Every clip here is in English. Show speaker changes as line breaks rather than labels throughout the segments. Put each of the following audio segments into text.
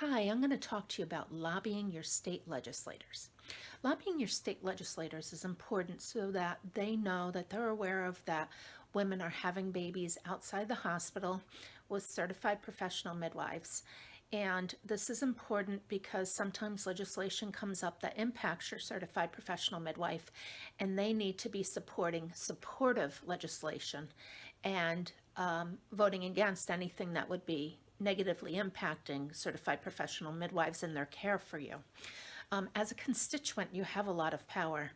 Hi, I'm going to talk to you about lobbying your state legislators. Lobbying your state legislators is important so that they know that they're aware of that women are having babies outside the hospital with certified professional midwives. And this is important because sometimes legislation comes up that impacts your certified professional midwife, and they need to be supporting supportive legislation and voting against anything that would be negatively impacting certified professional midwives and their care for you. As a constituent, you have a lot of power.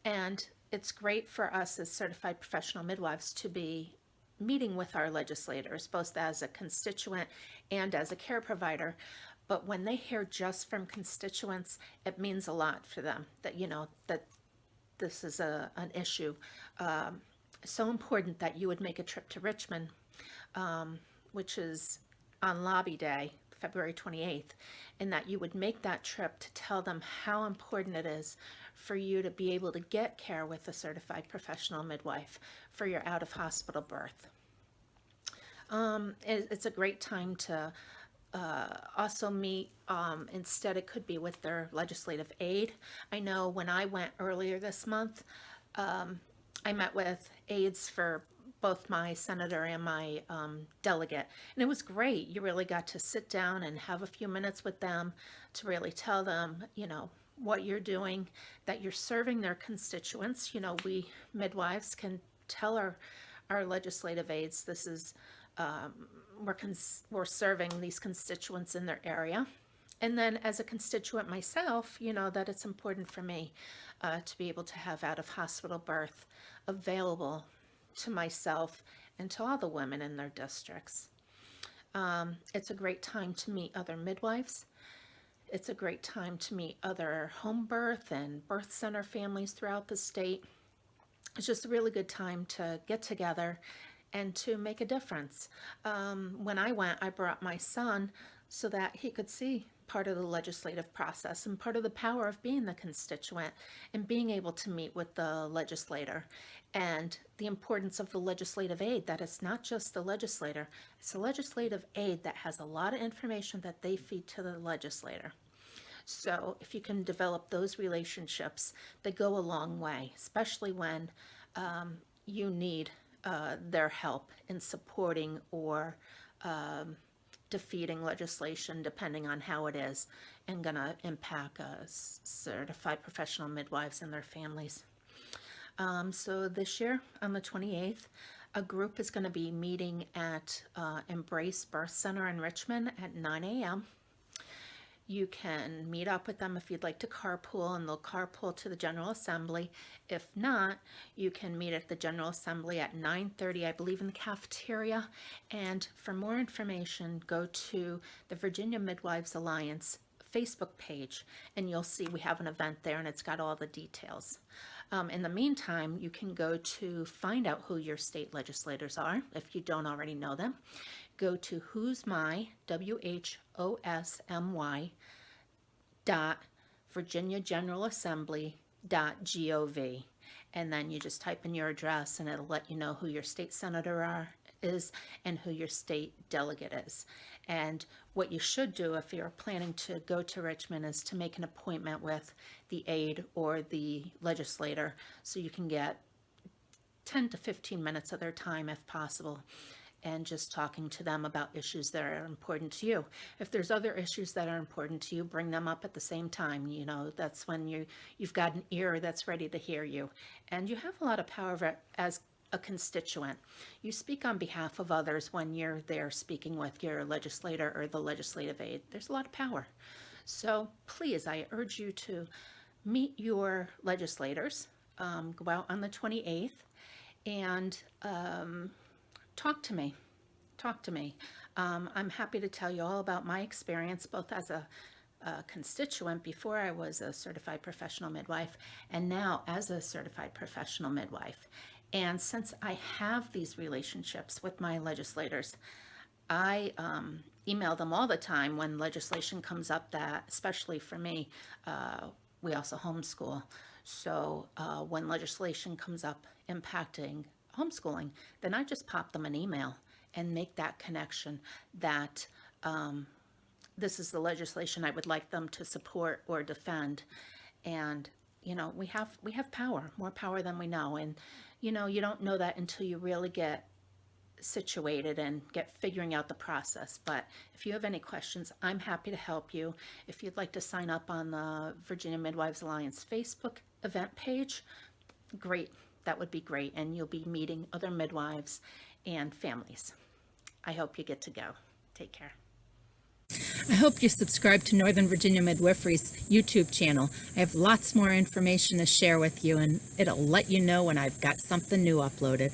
And it's great for us as certified professional midwives to be meeting with our legislators, both as a constituent and as a care provider. But when they hear just from constituents, it means a lot for them that, that this is an issue. So important that you would make a trip to Richmond, which is on Lobby Day, February 28th, and that you would make that trip to tell them how important it is for you to be able to get care with a certified professional midwife for your out-of-hospital birth. It's a great time to also meet, instead it could be with their legislative aide. I know when I went earlier this month, I met with aides for both my senator and my delegate, and it was great. You really got to sit down and have a few minutes with them to really tell them, what you're doing, that you're serving their constituents. We midwives can tell our legislative aides this is we're serving these constituents in their area. And then as a constituent myself, that it's important for me to be able to have out-of-hospital birth available to myself and to all the women in their districts. It's a great time to meet other midwives. It's a great time to meet other home birth and birth center families throughout the state. It's just a really good time to get together and to make a difference. When I went, I brought my son so that he could see part of the legislative process and part of the power of being the constituent and being able to meet with the legislator, and the importance of the legislative aide, that it's not just the legislator, it's a legislative aide that has a lot of information that they feed to the legislator. So if you can develop those relationships, they go a long way, especially when you need their help in supporting or defeating legislation, depending on how it is, and going to impact certified professional midwives and their families. So this year, on the 28th, a group is going to be meeting at Embrace Birth Center in Richmond at 9 a.m. You can meet up with them if you'd like to carpool, and they'll carpool to the General Assembly. If not, you can meet at the General Assembly at 9:30, I believe, in the cafeteria. And for more information, go to the Virginia Midwives Alliance Facebook page, and you'll see we have an event there, and it's got all the details. In the meantime, you can go to find out who your state legislators are if you don't already know them. Go to who'smy, WHOSMY, Virginia General Assembly.gov, and then you just type in your address and it'll let you know who your state senator is and who your state delegate is. And what you should do if you're planning to go to Richmond is to make an appointment with the aide or the legislator so you can get 10 to 15 minutes of their time if possible, and just talking to them about issues that are important to you. If there's other issues that are important to you, bring them up at the same time. That's when you've got an ear that's ready to hear you. And you have a lot of power as a constituent. You speak on behalf of others when you're there speaking with your legislator or the legislative aide. There's a lot of power. So please, I urge you to meet your legislators, go out on the 28th, and talk to me. I'm happy to tell you all about my experience, both as a constituent before I was a certified professional midwife, and now as a certified professional midwife. And since I have these relationships with my legislators, I email them all the time when legislation comes up that, especially for me, we also homeschool. So when legislation comes up impacting homeschooling, then I just pop them an email and make that connection that this is the legislation I would like them to support or defend. And, you know, we have power, more power than we know. And, you know, you don't know that until you really get situated and get figuring out the process. But if you have any questions, I'm happy to help you. If you'd like to sign up on the Virginia Midwives Alliance Facebook event page, great, that would be great. And you'll be meeting other midwives and families. I hope you get to go. Take care.
I hope you subscribe to Northern Virginia Midwifery's YouTube channel. I have lots more information to share with you, and it'll let you know when I've got something new uploaded.